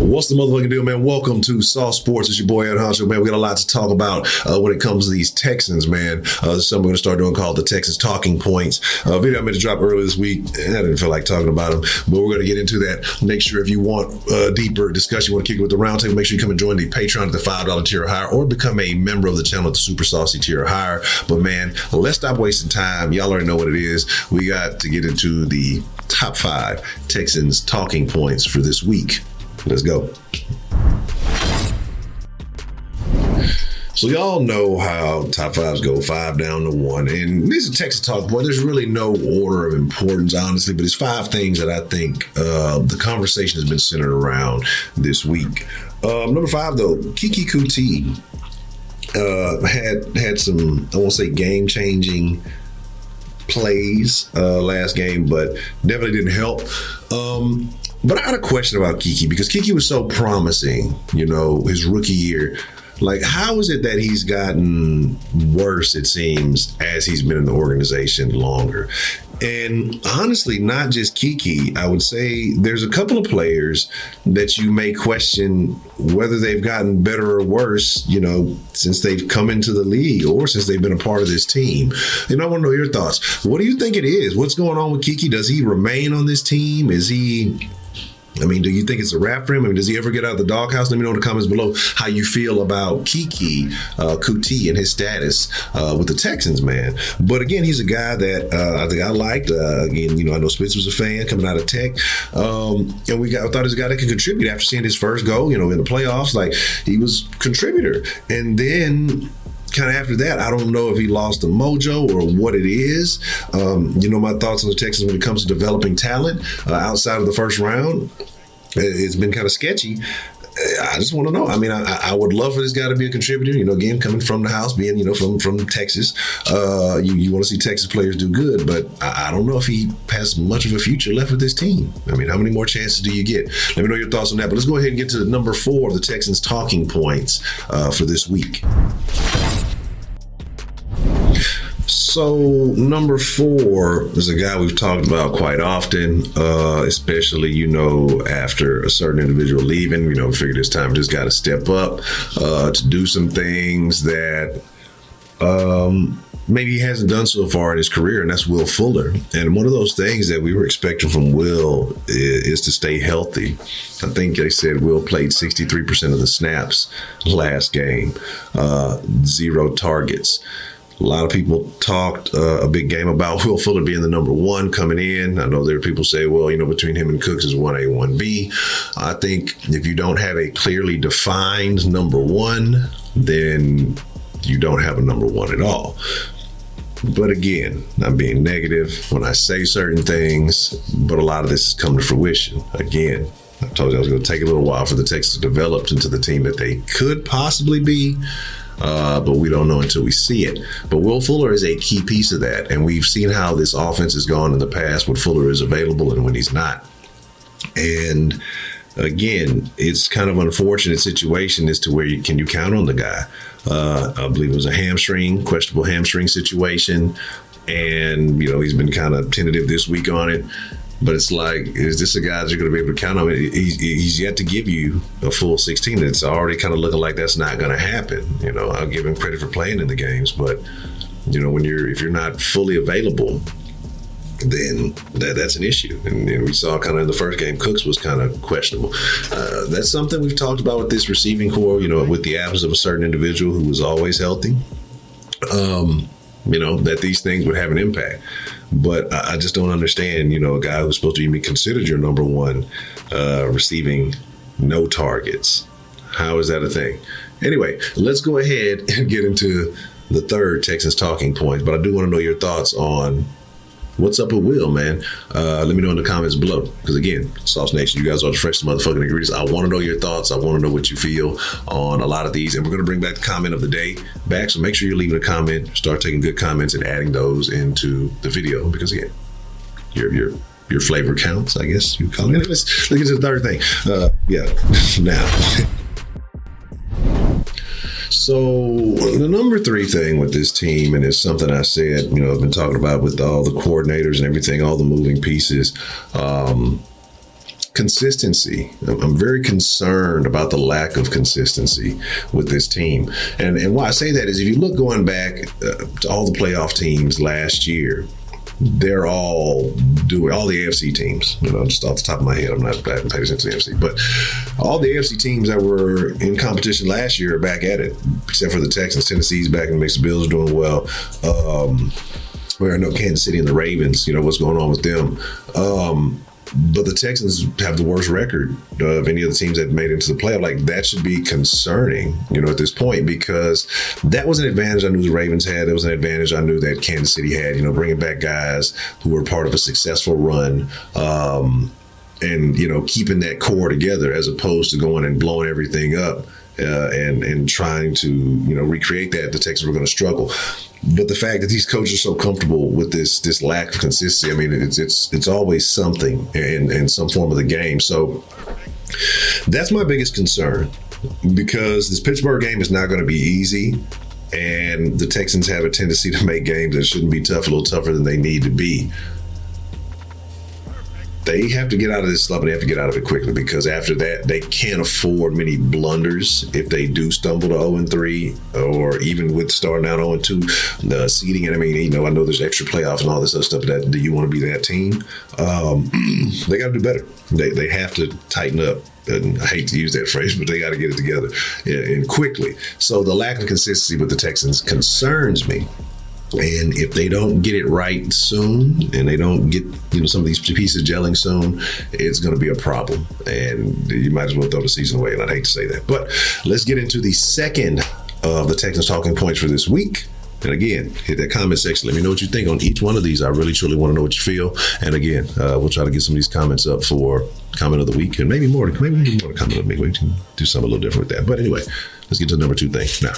What's the motherfucking deal, man? Welcome to Saw Sports. It's your boy Honcho, man. We got a lot to talk about when it comes to these Texans, man. There's something we're gonna start doing called the Texans Talking Points. Video I meant to drop earlier this week. I didn't feel like talking about them, but we're gonna get into that. Make sure if you want a deeper discussion, you want to kick it with the Roundtable, make sure you come and join the Patreon at the $5 tier or higher, or become a member of the channel at the Super Saucy tier or higher. But man, let's stop wasting time. Y'all already know what it is. We got to get into the top 5 Texans talking points for this week. Let's go. So y'all know how top 5s go, 5 down to 1. And these are Texas talking points. There's really no order of importance, honestly, but it's 5 things that I think the conversation has been centered around this week. Number 5, though, Keke Coutee had some, I won't say game-changing plays last game, but definitely didn't help. But I got a question about Keke, because Keke was so promising, his rookie year. Like, how is it that he's gotten worse, it seems, as he's been in the organization longer? And honestly, not just Keke, I would say there's a couple of players that you may question whether they've gotten better or worse, since they've come into the league or since they've been a part of this team. And I want to know your thoughts. What do you think it is? What's going on with Keke? Does he remain on this team? Do you think it's a wrap for him? Does he ever get out of the doghouse? Let me know in the comments below how you feel about Keke Coutee and his status with the Texans, man. But again, he's a guy that I think I liked. I know Spitz was a fan coming out of Tech. And I thought he was a guy that could contribute after seeing his first goal, in the playoffs. Like, he was a contributor. And then kind of after that, I don't know if he lost the mojo or what it is. My thoughts on the Texans when it comes to developing talent outside of the first round. It's been kind of sketchy. I just want to know. I would love for this guy to be a contributor. Again, coming from the house, being, from Texas. You want to see Texas players do good, but I don't know if he has much of a future left with this team. How many more chances do you get? Let me know your thoughts on that. But let's go ahead and get to number 4 of the Texans talking points for this week. So number 4 is a guy we've talked about quite often, especially, after a certain individual leaving, we figured it's time just got to step up to do some things that maybe he hasn't done so far in his career, and that's Will Fuller. And one of those things that we were expecting from Will is to stay healthy. I think they said Will played 63% of the snaps last game, 0 targets. A lot of people talked a big game about Will Fuller being the number 1 coming in. I know there are people say, well, between him and Cooks is 1A, 1B. I think if you don't have a clearly defined number 1, then you don't have a number 1 at all. But again, I'm being negative when I say certain things, but a lot of this has come to fruition. Again, I told you I was going to take a little while for the Texans to develop into the team that they could possibly be. But we don't know until we see it. But Will Fuller is a key piece of that. And we've seen how this offense has gone in the past when Fuller is available and when he's not. And again, it's kind of an unfortunate situation as to where can you count on the guy. I believe it was a questionable hamstring situation. And, he's been kind of tentative this week on it. But it's like, is this a guy that you're going to be able to count on? He's yet to give you a full 16. It's already kind of looking like that's not going to happen. I'll give him credit for playing in the games, but if you're not fully available, then that's an issue. And we saw kind of in the first game, Cooks was kind of questionable. That's something we've talked about with this receiving core. With the absence of a certain individual who was always healthy. That these things would have an impact. But I just don't understand, a guy who's supposed to even be considered your number 1 receiving no targets. How is that a thing? Anyway, let's go ahead and get into the 3rd Texans talking point. But I do want to know your thoughts on what's up with Will, man. Let me know in the comments below. Because again, Sauce Nation, you guys are the freshest motherfucking ingredients. I want to know your thoughts. I want to know what you feel on a lot of these. And we're going to bring back the comment of the day back. So make sure you're leaving a comment. Start taking good comments and adding those into the video. Because again, your flavor counts, I guess you call it. Let's get to the 3rd thing. Now. So the number 3 thing with this team, and it's something I said, I've been talking about with all the coordinators and everything, all the moving pieces, consistency. I'm very concerned about the lack of consistency with this team. And why I say that is if you look going back to all the playoff teams last year, they're all doing, all the AFC teams, just off the top of my head, I haven't paid attention to the AFC, but all the AFC teams that were in competition last year are back at it, except for the Texans. Tennessee's back in the mix. The Bills are doing well. Where I know Kansas City and the Ravens, what's going on with them. But the Texans have the worst record of any of the teams that made it into the playoff. Like, that should be concerning, at this point, because that was an advantage I knew the Ravens had. That was an advantage I knew that Kansas City had, bringing back guys who were part of a successful run, and, keeping that core together as opposed to going and blowing everything up. And trying to recreate that, the Texans were going to struggle. But the fact that these coaches are so comfortable with this lack of consistency, I mean, it's always something in some form of the game. So that's my biggest concern, because this Pittsburgh game is not going to be easy, and the Texans have a tendency to make games that shouldn't be tough a little tougher than they need to be. They have to get out of this slump, and they have to get out of it quickly, because after that, they can't afford many blunders if they do stumble to 0-3, or even with starting out 0-2, the seeding. And I mean, I know there's extra playoffs and all this other stuff, but do you want to be that team? They got to do better. They have to tighten up. And I hate to use that phrase, but they got to get it together and quickly. So the lack of consistency with the Texans concerns me. And if they don't get it right soon, and they don't get some of these pieces gelling soon, it's going to be a problem. And you might as well throw the season away. And I'd hate to say that. But let's get into the second of the Texans talking points for this week. And again, hit that comment section. Let me know what you think on each one of these. I really, truly want to know what you feel. And again, we'll try to get some of these comments up for comment of the week, and maybe more to comment of the week. We can do something a little different with that. But anyway, let's get to the number 2 thing now.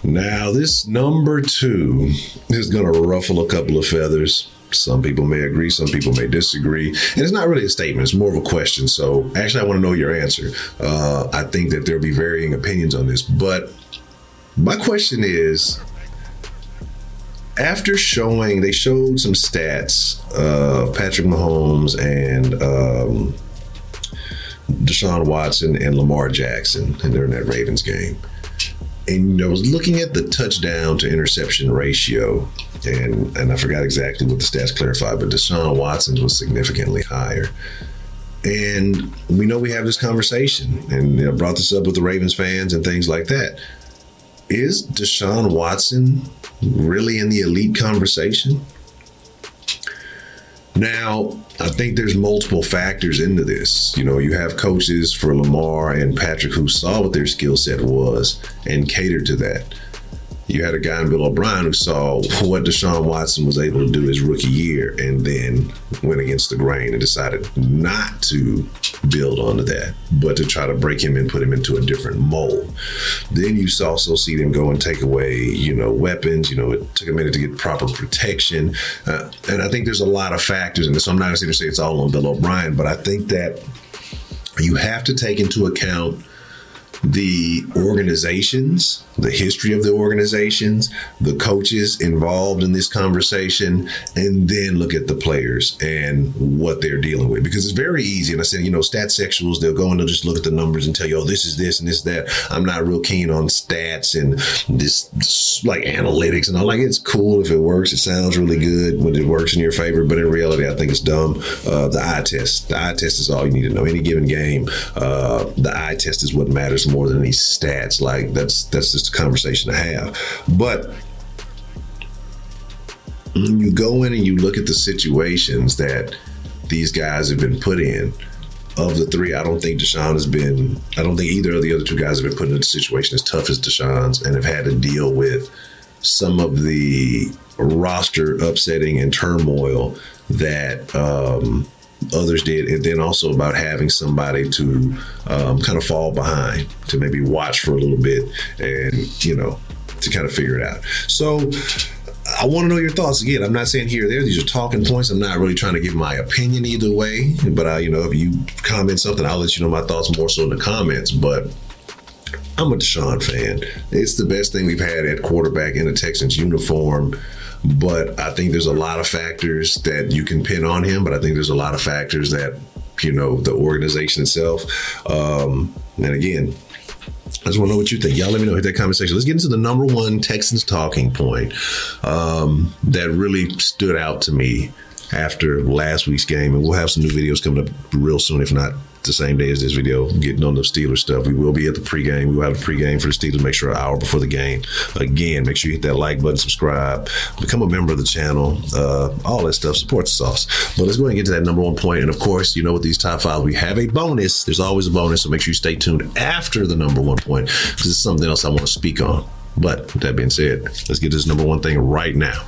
Now, this number 2 is going to ruffle a couple of feathers. Some people may agree, some people may disagree. And it's not really a statement, it's more of a question. So actually, I want to know your answer. I think that there'll be varying opinions on this. But my question is, after they showed some stats of Patrick Mahomes and Deshaun Watson and Lamar Jackson, and during that Ravens game. And I was looking at the touchdown to interception ratio, and I forgot exactly what the stats clarified, but Deshaun Watson's was significantly higher. And we know we have this conversation, and brought this up with the Ravens fans and things like that. Is Deshaun Watson really in the elite conversation? Now, I think there's multiple factors into this. You have coaches for Lamar and Patrick who saw what their skill set was and catered to that. You had a guy in Bill O'Brien who saw what Deshaun Watson was able to do his rookie year and then went against the grain and decided not to build onto that, but to try to break him and put him into a different mold. Then you also see them go and take away, weapons. It took a minute to get proper protection. And I think there's a lot of factors in this. So I'm not going to say it's all on Bill O'Brien, but I think that you have to take into account the organizations, the history of the organizations, the coaches involved in this conversation, and then look at the players and what they're dealing with. Because it's very easy. And I said, stat sexuals, they'll go and they'll just look at the numbers and tell you, oh, this is this and this is that. I'm not real keen on stats and this like analytics and all. Like, it's cool if it works. It sounds really good when it works in your favor. But in reality, I think it's dumb. The eye test. The eye test is all you need to know. Any given game, the eye test is what matters more than these stats. Like, that's just a conversation to have. But when you go in and you look at the situations that these guys have been put in, of the 3, I don't think either of the other 2 guys have been put in a situation as tough as Deshaun's and have had to deal with some of the roster upsetting and turmoil that others did, and then also about having somebody to kind of fall behind, to maybe watch for a little bit and, to kind of figure it out. So I want to know your thoughts. Again, I'm not saying here or there. These are talking points. I'm not really trying to give my opinion either way. But, if you comment something, I'll let you know my thoughts more so in the comments. But I'm a Deshaun fan. It's the best thing we've had at quarterback in a Texans uniform. but I think there's a lot of factors that you can pin on him, but I think there's a lot of factors that, the organization itself. And again, I just want to know what you think. Y'all let me know. Hit that comment section. Let's get into the number one Texans talking point that really stood out to me after last week's game. And we'll have some new videos coming up real soon, if not the same day as this video, getting on the Steelers stuff. We will be at the pregame. We will have a pregame for the Steelers. Make sure an hour before the game. Again, make sure you hit that like button, subscribe, become a member of the channel, all that stuff. Support the sauce. But let's go ahead and get to that number one point. And of course, with these top five, we have a bonus. There's always a bonus, so make sure you stay tuned after the number one point, because it's something else I want to speak on. But with that being said, let's get this number one thing right now.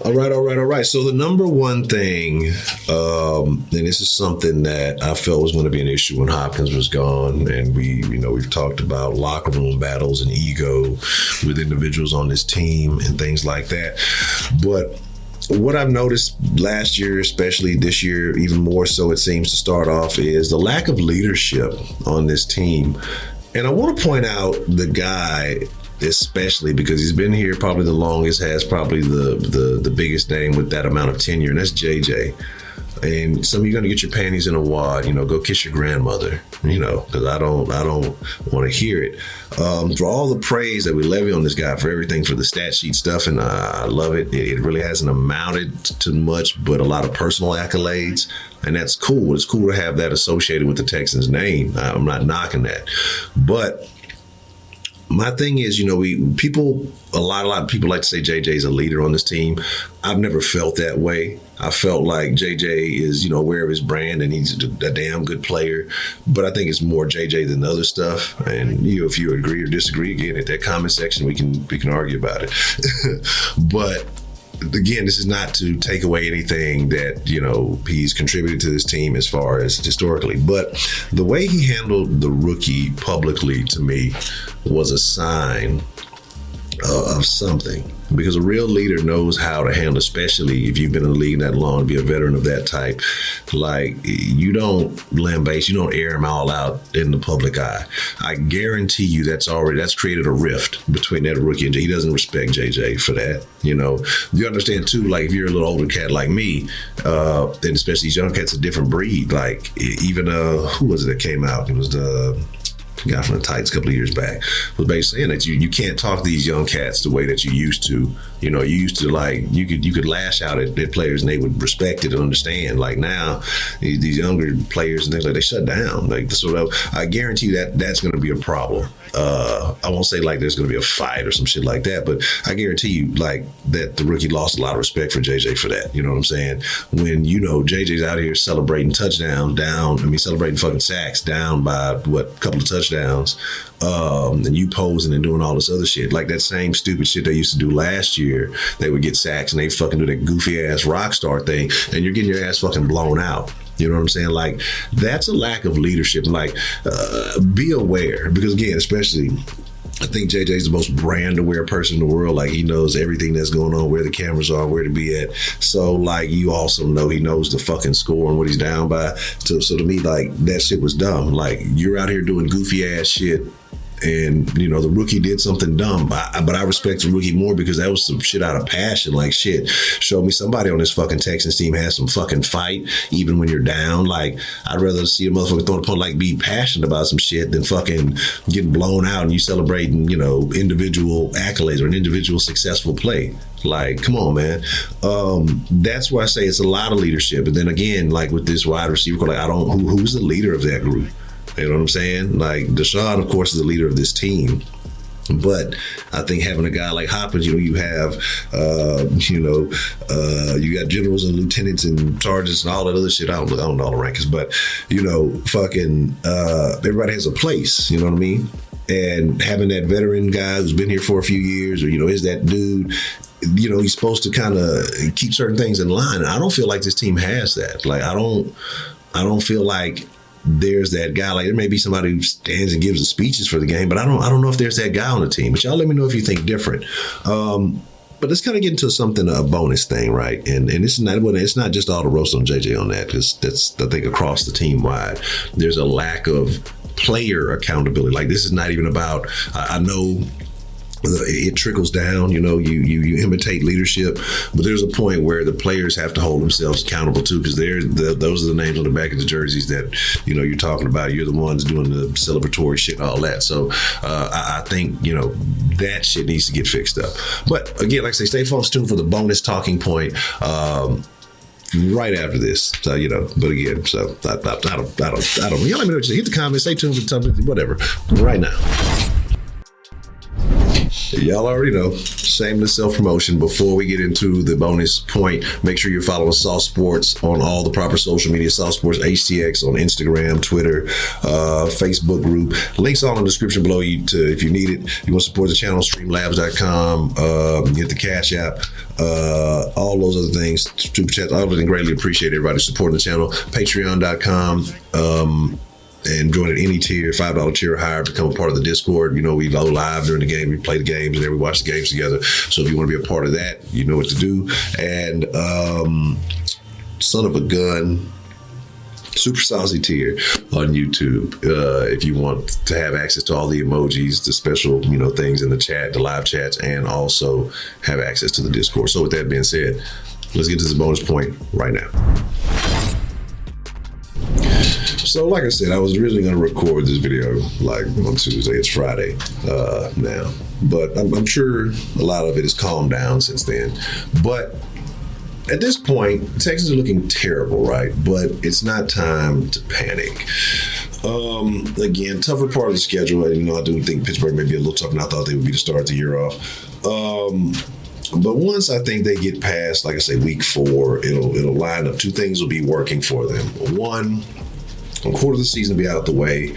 All right. So the number one thing, and this is something that I felt was going to be an issue when Hopkins was gone, and we've talked about locker room battles and ego with individuals on this team and things like that. But what I've noticed last year, especially this year, even more so, it seems to start off, is the lack of leadership on this team. And I want to point out the guy, especially because he's been here probably the longest, has probably the biggest name with that amount of tenure, and that's JJ. And some of you are going to get your panties in a wad, go kiss your grandmother, because I don't want to hear it. For all the praise that we levy on this guy for everything, for the stat sheet stuff, and I love it. It really hasn't amounted to much, but a lot of personal accolades, and that's cool. It's cool to have that associated with the Texans' name. I'm not knocking that, but my thing is, a lot of people like to say JJ's a leader on this team. I've never felt that way. I felt like JJ is, aware of his brand, and he's a damn good player. But I think it's more JJ than other stuff. And if you agree or disagree, again, hit that comment section. We can argue about it. But again, this is not to take away anything that, he's contributed to this team as far as historically. But the way he handled the rookie publicly, to me, was a sign of something, because a real leader knows how to handle, especially if you've been in the league that long, to be a veteran of that type. Like, you don't lambaste, you don't air them all out in the public eye. I guarantee you that's created a rift between that rookie and JJ. He doesn't respect JJ for that. You understand too, like, if you're a little older cat like me, and especially these young cats, a different breed. Like, even who was it that came out? It was the guy from the Titans a couple of years back, was basically saying that you can't talk to these young cats the way that you used to. You used to, like, you could lash out at players and they would respect it and understand. Like, now these younger players and things like, they shut down. Like, so I guarantee you that's going to be a problem. I won't say like there's going to be a fight or some shit like that, but I guarantee you, like, that the rookie lost a lot of respect for JJ for that. You know what I'm saying? When JJ's out here celebrating celebrating fucking sacks down by a couple of touchdowns, and you posing and doing all this other shit, like that same stupid shit they used to do last year. They would get sacks and they fucking do that goofy ass rock star thing, and you're getting your ass fucking blown out. You know what I'm saying? Like, that's a lack of leadership. Like, be aware, because again, especially, I think JJ's the most brand aware person in the world. Like, he knows everything that's going on, where the cameras are, where to be at. So, like, you also know he knows the fucking score and what he's down by. So to me, like, that shit was dumb. Like, you're out here doing goofy ass shit, and the rookie did something dumb, but I respect the rookie more because that was some shit out of passion. Like, shit, show me somebody on this fucking Texans team has some fucking fight even when you're down. Like, I'd rather see a motherfucker throw the punt, like, be passionate about some shit than fucking getting blown out and you celebrating individual accolades or an individual successful play. Like, come on, man. That's why I say it's a lot of leadership. And then again, like with this wide receiver, like, who's the leader of that group? You know what I'm saying? Like, Deshaun, of course, is the leader of this team. But I think having a guy like Hopkins, you have, you got generals and lieutenants and sergeants and all that other shit. I don't know all the rankings, but, everybody has a place, you know what I mean? And having that veteran guy who's been here for a few years, or, is that dude, he's supposed to kind of keep certain things in line. And I don't feel like this team has that. Like, I don't feel like there's that guy. Like, there may be somebody who stands and gives the speeches for the game, but I don't know if there's that guy on the team. But y'all let me know if you think different. But let's kind of get into a bonus thing, right? And it's not just all the roast on JJ on that, because that's, I think, across the team wide. There's a lack of player accountability. Like, this is not even about, I know it trickles down. You imitate leadership, but there's a point where the players have to hold themselves accountable too, because those are the names on the back of the jerseys that you're talking about. You're the ones doing the celebratory shit and all that. So I think that shit needs to get fixed up. But again, like I say, stay tuned for the bonus talking point right after this. So but again, so I don't know. Y'all let me know. Hit the comments, stay tuned for something, whatever. Right now. Y'all already know, shameless self-promotion. Before we get into the bonus point, make sure you're following Sauce Sports on all the proper social media. Sauce Sports HTX on Instagram, Twitter, Facebook group. Links all in the description below if you need it. You want to support the channel, streamlabs.com, get the Cash App, all those other things, super chats, all of it, greatly appreciate everybody supporting the channel. Patreon.com. And join at any tier, $5 tier or higher, become a part of the Discord. We go live during the game, we play the games, and then we watch the games together. So if you want to be a part of that, you know what to do. And son of a gun, super saucy tier on YouTube. If you want to have access to all the emojis, the special, things in the chat, the live chats, and also have access to the Discord. So with that being said, let's get to the bonus point right now. So like I said, I was originally going to record this video like on Tuesday. It's Friday now, but I'm sure a lot of it has calmed down since then. But at this point, the Texans are looking terrible, right? But it's not time to panic. Again, tougher part of the schedule. I do think Pittsburgh may be a little tougher than I thought they would be to start the year off. But once I think they get past, like I say, week 4, it'll line up. 2 things will be working for them. One, a quarter of the season will be out the way.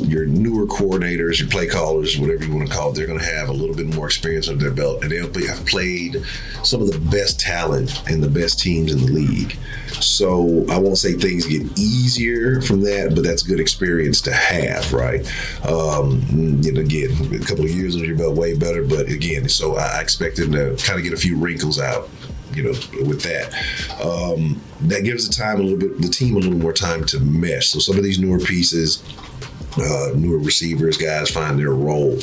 Your newer coordinators, your play callers, whatever you want to call it, they're going to have a little bit more experience under their belt, and they'll have played some of the best talent and the best teams in the league. So I won't say things get easier from that, but that's good experience to have, right? Again, a couple of years under your belt, way better. But again, so I expect them to kind of get a few wrinkles out. With that, that gives the team a little more time to mesh. So some of these newer pieces, newer receivers, guys find their role.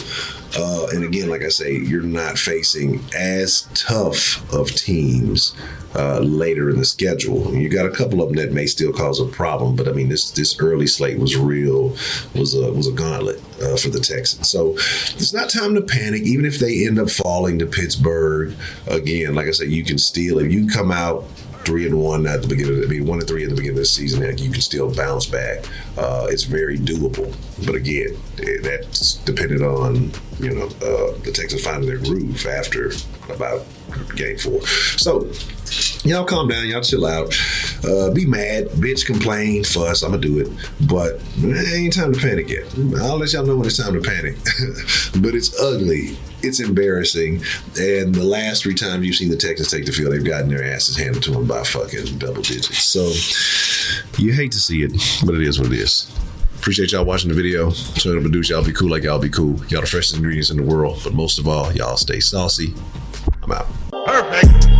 And again, like I say, you're not facing as tough of teams later in the schedule. You got a couple of them that may still cause a problem, but I mean, this early slate was a gauntlet for the Texans. So it's not time to panic. Even if they end up falling to Pittsburgh, again, like I said, you can still, if you come out 3-1 at the beginning, 1-3 at the beginning of the season, you can still bounce back. It's very doable. But again, that's dependent on the Texans finding their groove after about game 4. So y'all calm down, y'all chill out, be mad, bitch, complain, fuss. I'm gonna do it, but it ain't time to panic yet. I'll let y'all know when it's time to panic. But it's ugly. It's embarrassing. And the last 3 times you've seen the Texans take the field, they've gotten their asses handed to them by fucking double digits. So you hate to see it, but it is what it is. Appreciate y'all watching the video. So I'm gonna do y'all be cool like y'all be cool. Y'all the freshest ingredients in the world, but most of all, y'all stay saucy. I'm out. Perfect.